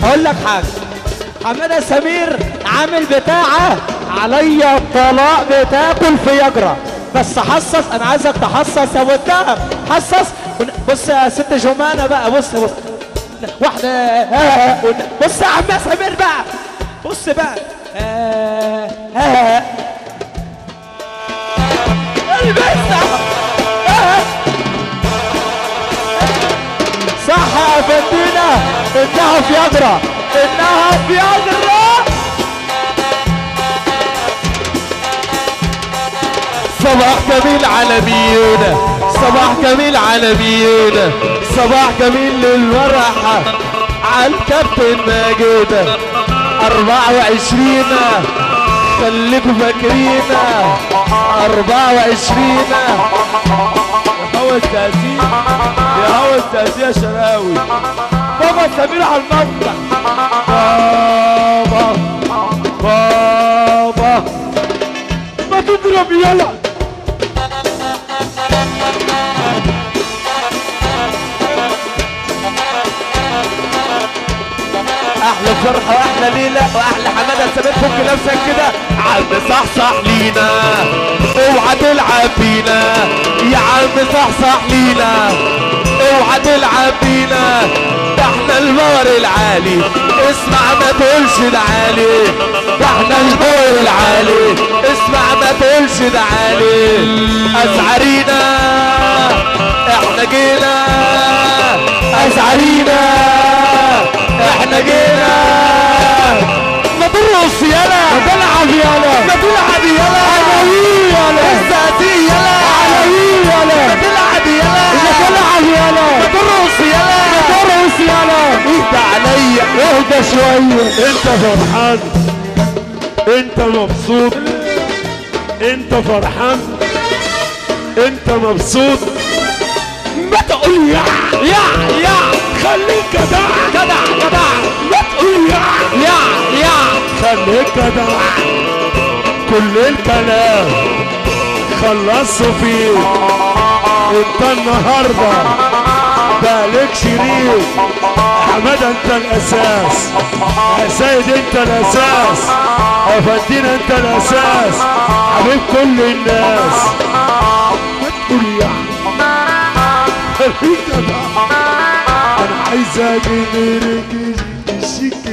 هقول لك حاجه، حماده سمير عامل بتاعه عليا الطلاق بتاكل فياجرا، بس حصص، انا عايزك تحصص يا ودها، حصص. بص يا ست جمانه بقى، بص واحده بص يا عم سمير بقى، بص بقى البسها صح يا فندينا، انها فياجرا، انها فياجرا. صباح جميل على ميونا، صباح جميل على ميونا، صباح جميل للمرحة عالكابتن ماجدة 24 خليكوا فاكرينا 24 يا هوا التأثير، يا هوا التأثير يا شراوي. بابا سمير على المسرح، بابا بابا ما تضرب يلا. احلى فرحه واحلى ليله واحلى حماده سمير، فك نفسك كده عم صحصح لينا، اوعى تلعب بينا يا عم صحصح لينا، اوعى تلعب بينا، ده احنا البار العالي، اسمع ما تقولش ده عالي، ده احنا البار العالي، اسمع ما تقولش ده عالي. ازعرينا احنا جينا، ازعرينا احنا جينا، ما ترقص يلا، ما تلعب يلا، ما تلعب يلا، علوي يلا، الزقازيق يلا، علوي يلا، ما تلعب يلا، ما تلعب يلا، ما ترقص يلا، ما ترقص يلا. اهدى عليا، اهدى شويه. انت فرحان، انت مبسوط، انت فرحان، انت مبسوط، ما تقول يا خليك جدع جدع جدع، ما تقول يا خليك جدع. كل الكلام خلصوا فيه، انت النهارده بقالك شريك. حماده انت الاساس، يا سيد انت الاساس، يا فندينا انت الاساس، حبيب كل الناس. ما تقول خليك جدع. انا عايز اجي غيرك الشيك